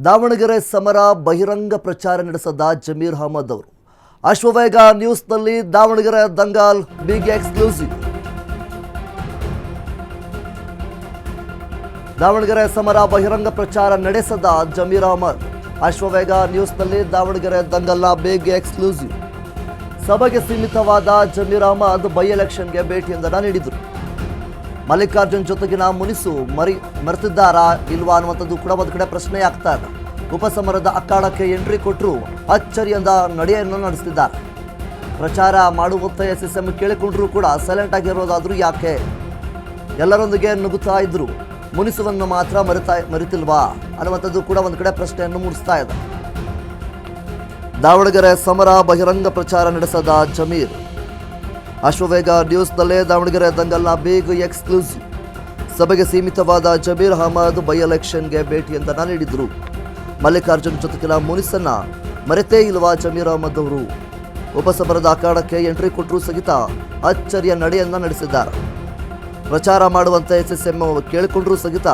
ದಾವಣಗೆರೆ ಸಮರ ಬಹಿರಂಗ ಪ್ರಚಾರ ನಡೆಸಿದ ಜಮೀರ್ ಅಹಮದ್ ಅವರು ಅಶ್ವವೇಗ ನ್ಯೂಸ್ನಲ್ಲಿ ದಾವಣಗೆರೆ ದಂಗಾಲ್ ಬಿಗ್ ಎಕ್ಸ್ಕ್ಲೂಸಿವ್. ದಾವಣಗೆರೆ ಸಮರ ಬಹಿರಂಗ ಪ್ರಚಾರ ನಡೆಸಿದ ಜಮೀರ್ ಅಹಮದ್ ಅಶ್ವವೇಗ ನ್ಯೂಸ್ನಲ್ಲಿ ದಾವಣಗೆರೆ ದಂಗಲ್ನ ಬಿಗ್ ಎಕ್ಸ್ಕ್ಲೂಸಿವ್. ಸಭೆಗೆ ಸೀಮಿತವಾದ ಜಮೀರ್ ಅಹಮದ್ ಬೈ ಎಲೆಕ್ಷನ್ಗೆ ಭೇಟಿಯೊಂದನ್ನು ನೀಡಿದರು. ಮಲ್ಲಿಕಾರ್ಜುನ್ ಜೊತೆಗಿನ ಮುನಿಸು ಮರೆತಿದ್ದಾರಾ ಇಲ್ವಾ ಅನ್ನುವಂಥದ್ದು ಕೂಡ ಒಂದು ಕಡೆ ಪ್ರಶ್ನೆ ಆಗ್ತಾ ಇದೆ. ಉಪಸಮರದ ಅಖಾಡಕ್ಕೆ ಎಂಟ್ರಿ ಕೊಟ್ಟರು ಅಚ್ಚರಿಯಿಂದ ನಡೆಯನ್ನು ನಡೆಸುತ್ತಿದ್ದಾರೆ. ಪ್ರಚಾರ ಮಾಡುವಂತೆ SSM ಕೇಳಿಕೊಂಡ್ರೂ ಕೂಡ ಸೈಲೆಂಟ್ ಆಗಿರೋದಾದ್ರೂ ಯಾಕೆ? ಎಲ್ಲರೊಂದಿಗೆ ನುಗ್ಗುತ್ತಾ ಇದ್ರು, ಮುನಿಸುವನ್ನು ಮಾತ್ರ ಮರಿತಿಲ್ವಾ ಅನ್ನುವಂಥದ್ದು ಕೂಡ ಒಂದು ಕಡೆ ಪ್ರಶ್ನೆಯನ್ನು ಮೂಡಿಸ್ತಾ ಇದೆ. ದಾವಣಗೆರೆ ಸಮರ ಬಹಿರಂಗ ಪ್ರಚಾರ ನಡೆಸಿದ ಜಮೀರ್ ಅಶ್ವವೇಗ ನ್ಯೂಸ್ನಲ್ಲೇ ದಾವಣಗೆರೆ ದಂಗಲ್ನ ಬಿಗ್ ಎಕ್ಸ್ಕ್ಲೂಸಿವ್. ಸಭೆಗೆ ಸೀಮಿತವಾದ ಜಮೀರ್ ಅಹಮದ್ ಬೈ ಎಲೆಕ್ಷನ್ಗೆ ಭೇಟಿಯೊಂದನ್ನು ನೀಡಿದರು. ಮಲ್ಲಿಕಾರ್ಜುನ್ ಜೊತೆಗಿನ ಮುನಿಸನ್ನ ಮರೆತೇ ಇಲ್ವಾ ಜಮೀರ್ ಅಹಮದ್ ಅವರು? ಉಪಸಮರದ ಅಖಾಡಕ್ಕೆ ಎಂಟ್ರಿ ಕೊಟ್ಟರೂ ಸಹಿತ ಅಚ್ಚರಿಯ ನಡೆಯನ್ನ ನಡೆಸಿದ್ದಾರೆ. ಪ್ರಚಾರ ಮಾಡುವಂತೆ SSM ಕೇಳಿಕೊಂಡ್ರೂ ಸಹಿತ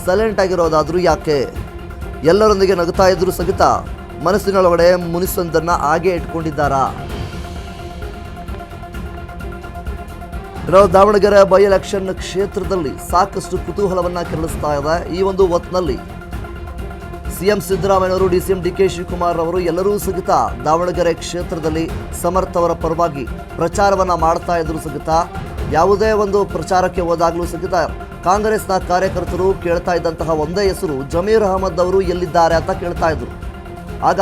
ಸೈಲೆಂಟ್ ಆಗಿರೋದಾದ್ರೂ ಯಾಕೆ? ಎಲ್ಲರೊಂದಿಗೆ ನಗುತ್ತಾ ಇದ್ರೂ ಸಹಿತ ಮನಸ್ಸಿನೊಳಗಡೆ ಮುನಿಸೊಂದನ್ನ ಹಾಗೆ ಇಟ್ಕೊಂಡಿದ್ದಾರಾ? ದಾವಣಗೆರೆ ಬೈ ಎಲೆಕ್ಷನ್ ಕ್ಷೇತ್ರದಲ್ಲಿ ಸಾಕಷ್ಟು ಕುತೂಹಲವನ್ನ ಕೆರಳಿಸ್ತಾ ಇದೆ. ಈ ಒಂದು ಹೊತ್ತಿನಲ್ಲಿ CM ಸಿದ್ದರಾಮಯ್ಯವರು, DCM DK ಶಿವಕುಮಾರ್ ಅವರು ಎಲ್ಲರೂ ಸಹಿತ ದಾವಣಗೆರೆ ಕ್ಷೇತ್ರದಲ್ಲಿ ಸಮರ್ಥವರ ಪರವಾಗಿ ಪ್ರಚಾರವನ್ನ ಮಾಡ್ತಾ ಇದ್ರು ಸಹಿತ ಯಾವುದೇ ಒಂದು ಪ್ರಚಾರಕ್ಕೆ ಹೋದಾಗಲೂ ಸಹಿತ ಕಾಂಗ್ರೆಸ್ನ ಕಾರ್ಯಕರ್ತರು ಕೇಳ್ತಾ ಇದ್ದಂತಹ ಒಂದೇ ಹೆಸರು ಜಮೀರ್ ಅಹಮದ್ ಅವರು ಎಲ್ಲಿದ್ದಾರೆ ಅಂತ ಕೇಳ್ತಾ ಇದ್ರು. ಆಗ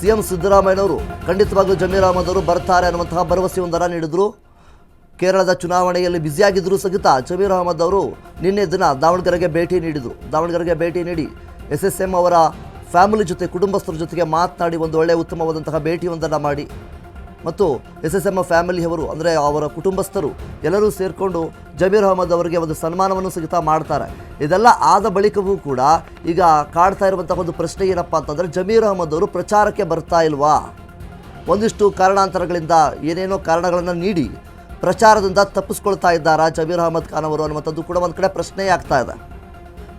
CM ಸಿದ್ದರಾಮಯ್ಯವರು ಖಂಡಿತವಾಗ್ಲೂ ಜಮೀರ್ ಅಹಮದ್ ಅವರು ಬರ್ತಾರೆ ಅನ್ನುವಂತಹ ಭರವಸೆಯೊಂದನ್ನು ನೀಡಿದ್ರು. ಕೇರಳದ ಚುನಾವಣೆಯಲ್ಲಿ ಬ್ಯುಸಿಯಾಗಿದ್ದರೂ ಸಹಿತ ಜಮೀರ್ ಅಹಮದ್ ಅವರು ನಿನ್ನೆ ದಿನ ದಾವಣಗೆರೆಗೆ ಭೇಟಿ ನೀಡಿದರು. ದಾವಣಗೆರೆಗೆ ಭೇಟಿ ನೀಡಿ SSM ಅವರ ಫ್ಯಾಮಿಲಿ ಜೊತೆ, ಕುಟುಂಬಸ್ಥರ ಜೊತೆಗೆ ಮಾತನಾಡಿ ಒಂದು ಒಳ್ಳೆಯ ಉತ್ತಮವಾದಂತಹ ಭೇಟಿಯೊಂದನ್ನು ಮಾಡಿ ಮತ್ತು SSM ಫ್ಯಾಮಿಲಿಯವರು ಅಂದರೆ ಅವರ ಕುಟುಂಬಸ್ಥರು ಎಲ್ಲರೂ ಸೇರಿಕೊಂಡು ಜಮೀರ್ ಅಹಮದ್ ಅವರಿಗೆ ಒಂದು ಸನ್ಮಾನವನ್ನು ಸಹಿತ ಮಾಡ್ತಾರೆ. ಇದೆಲ್ಲ ಆದ ಬಳಿಕವೂ ಕೂಡ ಈಗ ಕಾಡ್ತಾ ಇರುವಂತಹ ಒಂದು ಪ್ರಶ್ನೆ ಏನಪ್ಪ ಅಂತಂದರೆ, ಜಮೀರ್ ಅಹಮದ್ ಅವರು ಪ್ರಚಾರಕ್ಕೆ ಬರ್ತಾ ಇಲ್ವಾ? ಒಂದಿಷ್ಟು ಕಾರಣಾಂತರಗಳಿಂದ ಏನೇನೋ ಕಾರಣಗಳನ್ನು ನೀಡಿ ಪ್ರಚಾರದಿಂದ ತಪ್ಪಿಸ್ಕೊಳ್ತಾ ಇದ್ದಾರಾ ಜಮೀರ್ ಅಹಮದ್ ಖಾನ್ ಅವರು ಅನ್ನುವಂಥದ್ದು ಕೂಡ ಒಂದು ಕಡೆ ಪ್ರಶ್ನೆ ಆಗ್ತಾ ಇದೆ.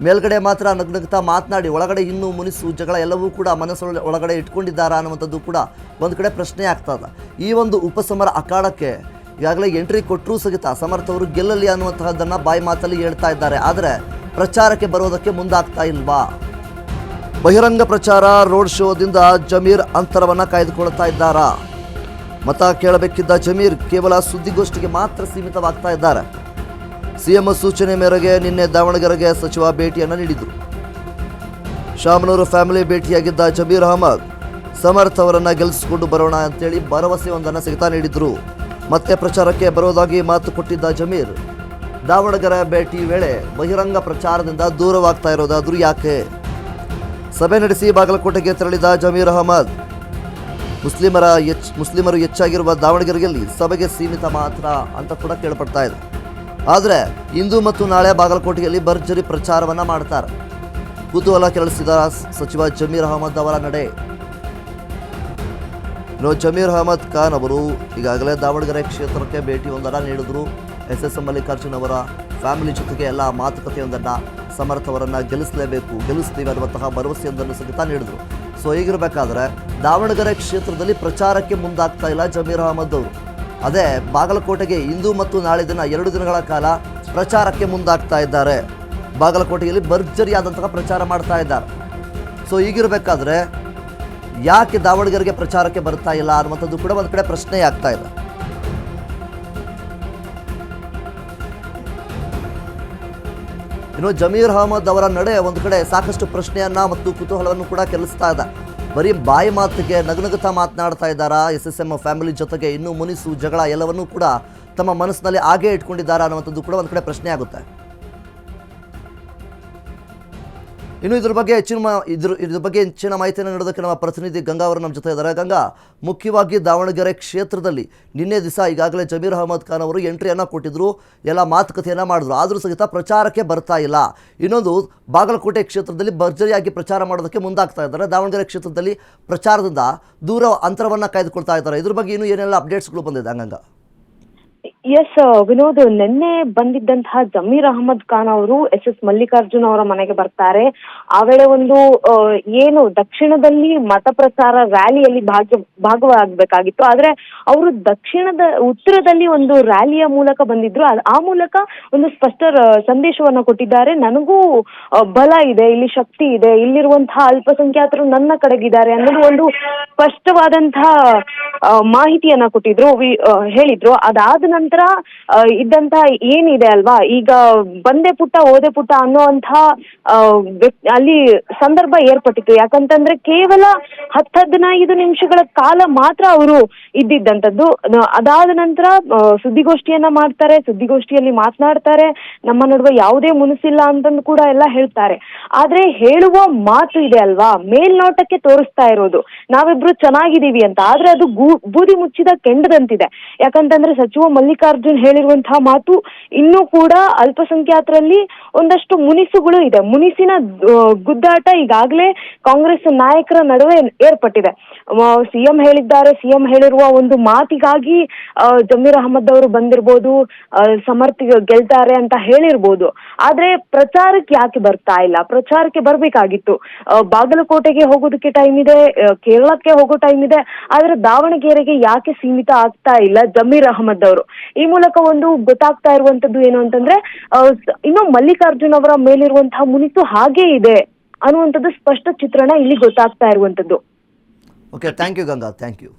ಮೇಲ್ಗಡೆ ಮಾತ್ರ ನಗ್ನಗ್ತಾ ಮಾತನಾಡಿ ಒಳಗಡೆ ಇನ್ನೂ ಮುನಿಸು ಜಗಳ ಎಲ್ಲವೂ ಕೂಡ ಮನಸ್ಸೊಳ ಒಳಗಡೆ ಇಟ್ಕೊಂಡಿದ್ದಾರಾ ಅನ್ನುವಂಥದ್ದು ಕೂಡ ಒಂದು ಕಡೆ ಪ್ರಶ್ನೆ ಆಗ್ತಾ ಇದೆ. ಈ ಒಂದು ಉಪಸಮರ ಅಖಾಡಕ್ಕೆ ಈಗಾಗಲೇ ಎಂಟ್ರಿ ಕೊಟ್ಟರೂ ಸಹಿತ ಸಮರ್ಥವರು ಗೆಲ್ಲಲಿ ಅನ್ನುವಂತಹದ್ದನ್ನು ಬಾಯಿ ಮಾತಲ್ಲಿ ಹೇಳ್ತಾ ಇದ್ದಾರೆ. ಆದರೆ ಪ್ರಚಾರಕ್ಕೆ ಬರೋದಕ್ಕೆ ಮುಂದಾಗ್ತಾ ಇಲ್ವಾ? ಬಹಿರಂಗ ಪ್ರಚಾರ, ರೋಡ್ ಶೋದಿಂದ ಜಮೀರ್ ಅಂತರವನ್ನು ಕಾಯ್ದುಕೊಳ್ತಾ ಇದ್ದಾರಾ? ಮತ ಕೇಳಬೇಕಿದ್ದ ಜಮೀರ್ ಕೇವಲ ಸುದ್ದಿಗೋಷ್ಠಿಗೆ ಮಾತ್ರ ಸೀಮಿತವಾಗ್ತಾ ಇದ್ದಾರೆ. CM ಸೂಚನೆ ಮೇರೆಗೆ ನಿನ್ನೆ ದಾವಣಗೆರೆಗೆ ಸಚಿವ ಭೇಟಿಯನ್ನು ನೀಡಿದರು. ಶಾಮನೂರು ಫ್ಯಾಮಿಲಿ ಭೇಟಿಯಾಗಿದ್ದ ಜಮೀರ್ ಅಹಮದ್ ಸಮರ್ಥ್ ಅವರನ್ನು ಗೆಲ್ಲಿಸಿಕೊಂಡು ಬರೋಣ ಅಂತೇಳಿ ಭರವಸೆಯೊಂದನ್ನು ಸಹಿತ ನೀಡಿದ್ರು. ಮತ್ತೆ ಪ್ರಚಾರಕ್ಕೆ ಬರೋದಾಗಿ ಮಾತು ಕೊಟ್ಟಿದ್ದ ಜಮೀರ್ ದಾವಣಗೆರೆ ಭೇಟಿ ವೇಳೆ ಬಹಿರಂಗ ಪ್ರಚಾರದಿಂದ ದೂರವಾಗ್ತಾ ಇರೋದಾದ್ರೂ ಯಾಕೆ? ಸಭೆ ನಡೆಸಿ ಬಾಗಲಕೋಟೆಗೆ ತೆರಳಿದ ಜಮೀರ್ ಅಹಮದ್ ಮುಸ್ಲಿಮರು ಹೆಚ್ಚಾಗಿರುವ ದಾವಣಗೆರೆಯಲ್ಲಿ ಸಭೆಗೆ ಸೀಮಿತ ಮಾತ್ರ ಅಂತ ಕೂಡ ಕೇಳಪಡ್ತಾ ಇದೆ. ಆದರೆ ಇಂದು ಮತ್ತು ನಾಳೆ ಬಾಗಲಕೋಟೆಯಲ್ಲಿ ಭರ್ಜರಿ ಪ್ರಚಾರವನ್ನು ಮಾಡ್ತಾರೆ. ಕುತೂಹಲ ಕೆರಳಿಸಿದ ಸಚಿವ ಜಮೀರ್ ಅಹಮದ್ ಅವರ ನಡೆ. ಜಮೀರ್ ಅಹಮದ್ ಖಾನ್ ಅವರು ಈಗಾಗಲೇ ದಾವಣಗೆರೆ ಕ್ಷೇತ್ರಕ್ಕೆ ಭೇಟಿಯೊಂದನ್ನು ನೀಡಿದ್ರು. SSM ಮಲ್ಲಿಕಾರ್ಜುನ್ ಅವರ ಫ್ಯಾಮಿಲಿ ಜೊತೆಗೆ ಎಲ್ಲ ಮಾತುಕತೆಯೊಂದನ್ನು, ಸಮರ್ಥವರನ್ನು ಗೆಲ್ಲಿಸ್ತೀವಿ ಅನ್ನುವಂತಹ ಭರವಸೆಯೊಂದನ್ನು ಸಹಿತ ನೀಡಿದ್ರು. ಸೊ ಹೀಗಿರಬೇಕಾದ್ರೆ ದಾವಣಗೆರೆ ಕ್ಷೇತ್ರದಲ್ಲಿ ಪ್ರಚಾರಕ್ಕೆ ಮುಂದಾಗ್ತಾ ಇಲ್ಲ ಜಮೀರ್ ಅಹಮದ್ ಅವರು. ಅದೇ ಬಾಗಲಕೋಟೆಗೆ ಇಂದು ಮತ್ತು ನಾಳೆ ದಿನ 2 ದಿನಗಳ ಕಾಲ ಪ್ರಚಾರಕ್ಕೆ ಮುಂದಾಗ್ತಾ ಇದ್ದಾರೆ. ಬಾಗಲಕೋಟೆಯಲ್ಲಿ ಭರ್ಜರಿಯಾದಂತಹ ಪ್ರಚಾರ ಮಾಡ್ತಾ ಇದ್ದಾರೆ. ಸೊ ಹೀಗಿರಬೇಕಾದ್ರೆ ಯಾಕೆ ದಾವಣಗೆರೆಗೆ ಪ್ರಚಾರಕ್ಕೆ ಬರ್ತಾ ಇಲ್ಲ ಅನ್ನುವಂಥದ್ದು ಕೂಡ ಒಂದು ಕಡೆ ಪ್ರಶ್ನೆ ಆಗ್ತಾ ಇದೆ. ಇನ್ನು ಜಮೀರ್ ಅಹಮದ್ ಅವರ ನಡೆ ಒಂದು ಕಡೆ ಸಾಕಷ್ಟು ಪ್ರಶ್ನೆಯನ್ನ ಮತ್ತು ಕುತೂಹಲವನ್ನು ಕೂಡ ಕೆರಳಿಸ್ತಾ ಇದೆ. ಬರೀ ಬಾಯಿ ಮಾತಿಗೆ ನಗುನಗುತ್ತಾ ಮಾತನಾಡ್ತಾ ಇದ್ದಾರಾ SSM ಫ್ಯಾಮಿಲಿ ಜೊತೆಗೆ? ಇನ್ನೂ ಮುನಿಸು ಜಗಳ ಎಲ್ಲವನ್ನೂ ಕೂಡ ತಮ್ಮ ಮನಸ್ಸಿನಲ್ಲಿ ಹಾಗೇ ಇಟ್ಕೊಂಡಿದ್ದಾರಾ ಅನ್ನುವಂಥದ್ದು ಕೂಡ ಒಂದು ಕಡೆ ಪ್ರಶ್ನೆ ಆಗುತ್ತೆ. ಇನ್ನು ಇದ್ರ ಬಗ್ಗೆ ಹೆಚ್ಚಿನ ಮಾಹಿತಿಯನ್ನು ನೀಡೋದಕ್ಕೆ ನಮ್ಮ ಪ್ರತಿನಿಧಿ ಗಂಗಾ ಅವರು ನಮ್ಮ ಜೊತೆ ಇದ್ದಾರೆ. ಗಂಗಾ, ಮುಖ್ಯವಾಗಿ ದಾವಣಗೆರೆ ಕ್ಷೇತ್ರದಲ್ಲಿ ನಿನ್ನೆ ದಿವಸ ಈಗಾಗಲೇ ಜಮೀರ್ ಅಹಮದ್ ಖಾನ್ ಅವರು ಎಂಟ್ರಿಯನ್ನು ಕೊಟ್ಟಿದ್ರು, ಎಲ್ಲ ಮಾತುಕತೆಯನ್ನು ಮಾಡಿದ್ರು. ಆದರೂ ಸಹಿತ ಪ್ರಚಾರಕ್ಕೆ ಬರ್ತಾ ಇಲ್ಲ. ಇನ್ನೊಂದು, ಬಾಗಲಕೋಟೆ ಕ್ಷೇತ್ರದಲ್ಲಿ ಭರ್ಜರಿಯಾಗಿ ಪ್ರಚಾರ ಮಾಡೋದಕ್ಕೆ ಮುಂದಾಗ್ತಾ ಇದ್ದಾರೆ. ದಾವಣಗೆರೆ ಕ್ಷೇತ್ರದಲ್ಲಿ ಪ್ರಚಾರದಿಂದ ದೂರ ಅಂತರವನ್ನು ಕಾಯ್ದುಕೊಳ್ತಾ ಇದ್ದಾರೆ. ಇದ್ರ ಬಗ್ಗೆ ಇನ್ನೂ ಏನೆಲ್ಲ ಅಪ್ಡೇಟ್ಸ್ಗಳು ಬಂದಿದೆ ಗಂಗಾ? ಎಸ್ ವಿನೋದ್, ನಿನ್ನೆ ಬಂದಿದ್ದಂತಹ ಜಮೀರ್ ಅಹಮದ್ ಖಾನ್ ಅವರು ಎಸ್ ಮಲ್ಲಿಕಾರ್ಜುನ್ ಅವರ ಮನೆಗೆ ಬರ್ತಾರೆ. ಆ ವೇಳೆ ಒಂದು ಏನು ದಕ್ಷಿಣದಲ್ಲಿ ಮತ ಪ್ರಚಾರ ರ್ಯಾಲಿಯಲ್ಲಿ ಭಾಗವಾಗಬೇಕಾಗಿತ್ತು. ಆದ್ರೆ ಅವರು ಉತ್ತರದಲ್ಲಿ ಒಂದು ರ್ಯಾಲಿಯ ಮೂಲಕ ಬಂದಿದ್ರು. ಆ ಮೂಲಕ ಒಂದು ಸ್ಪಷ್ಟ ಸಂದೇಶವನ್ನ ಕೊಟ್ಟಿದ್ದಾರೆ. ನನಗೂ ಬಲ ಇದೆ, ಇಲ್ಲಿ ಶಕ್ತಿ ಇದೆ, ಇಲ್ಲಿರುವಂತಹ ಅಲ್ಪಸಂಖ್ಯಾತರು ನನ್ನ ಕಡೆಗಿದ್ದಾರೆ ಅನ್ನೋದು ಒಂದು ಸ್ಪಷ್ಟವಾದಂತಹ ಮಾಹಿತಿಯನ್ನ ಕೊಟ್ಟಿದ್ರು, ಹೇಳಿದ್ರು. ಅದಾದ ನಂತರ ಇದ್ದಂತ ಏನಿದೆ ಅಲ್ವಾ, ಈಗ ಬಂದೆ ಪುಟ್ಟ ಓದೆ ಪುಟ್ಟ ಅನ್ನುವಂಥ ಅಲ್ಲಿ ಸಂದರ್ಭ ಏರ್ಪಟ್ಟಿತ್ತು. ಯಾಕಂತಂದ್ರೆ ಕೇವಲ 10-15 ನಿಮಿಷಗಳ ಕಾಲ ಮಾತ್ರ ಅವರು ಇದ್ದಿದ್ದಂಥದ್ದು. ಅದಾದ ನಂತರ ಸುದ್ದಿಗೋಷ್ಠಿಯನ್ನ ಮಾಡ್ತಾರೆ, ಸುದ್ದಿಗೋಷ್ಠಿಯಲ್ಲಿ ಮಾತನಾಡ್ತಾರೆ, ನಮ್ಮ ನಡುವೆ ಯಾವುದೇ ಮುನಿಸಿಲ್ಲ ಅಂತಂದು ಕೂಡ ಎಲ್ಲ ಹೇಳ್ತಾರೆ. ಆದ್ರೆ ಹೇಳುವ ಮಾತು ಇದೆ ಅಲ್ವಾ, ಮೇಲ್ನೋಟಕ್ಕೆ ತೋರಿಸ್ತಾ ಇರೋದು ನಾವಿಬ್ರು ಚೆನ್ನಾಗಿದ್ದೀವಿ ಅಂತ, ಆದ್ರೆ ಅದು ಬೂದಿ ಮುಚ್ಚಿದ ಕೆಂಡದಂತಿದೆ. ಯಾಕಂತಂದ್ರೆ ಸಚಿವ ಮಲ್ಲಿಕಾರ್ಜುನ್ ಹೇಳಿರುವಂತಹ ಮಾತು ಇನ್ನೂ ಕೂಡ ಅಲ್ಪಸಂಖ್ಯಾತರಲ್ಲಿ ಒಂದಷ್ಟು ಮುನಿಸುಗಳು ಇದೆ. ಮುನಿಸಿನ ಗುದ್ದಾಟ ಈಗಾಗಲೇ ಕಾಂಗ್ರೆಸ್ ನಾಯಕರ ನಡುವೆ ಏರ್ಪಟ್ಟಿದೆ. ಸಿಎಂ ಹೇಳಿದ್ದಾರೆ, ಸಿಎಂ ಹೇಳಿರುವ ಒಂದು ಮಾತಿಗಾಗಿ ಜಮೀರ್ ಅಹಮದ್ ಅವರು ಬಂದಿರ್ಬೋದು, ಸಮರ್ಥಿ ಗೆಲ್ತಾರೆ ಅಂತ ಹೇಳಿರ್ಬೋದು. ಆದ್ರೆ ಪ್ರಚಾರಕ್ಕೆ ಯಾಕೆ ಬರ್ತಾ ಇಲ್ಲ? ಪ್ರಚಾರಕ್ಕೆ ಬರ್ಬೇಕಾಗಿತ್ತು. ಬಾಗಲಕೋಟೆಗೆ ಹೋಗೋದಕ್ಕೆ ಟೈಮ್ ಇದೆ, ಕೇರಳಕ್ಕೆ ಹೋಗೋ ಟೈಮ್ ಇದೆ, ಆದ್ರೆ ದಾವಣಗೆರೆಗೆ ಯಾಕೆ ಸೀಮಿತ ಆಗ್ತಾ ಇಲ್ಲ ಜಮೀರ್ ಅಹಮದ್ ಅವರು? ಈ ಮೂಲಕ ಒಂದು ಗೊತ್ತಾಗ್ತಾ ಇರುವಂತದ್ದು ಏನು ಅಂತಂದ್ರೆ, ಇನ್ನು ಮಲ್ಲಿಕಾರ್ಜುನ್ ಅವರ ಮೇಲಿರುವಂತಹ ಮುನಿಸು ಹಾಗೇ ಇದೆ ಅನ್ನುವಂಥದ್ದು ಸ್ಪಷ್ಟ ಚಿತ್ರಣ ಇಲ್ಲಿ ಗೊತ್ತಾಗ್ತಾ ಇರುವಂತದ್ದು. Okay, thank you Ganga, thank you.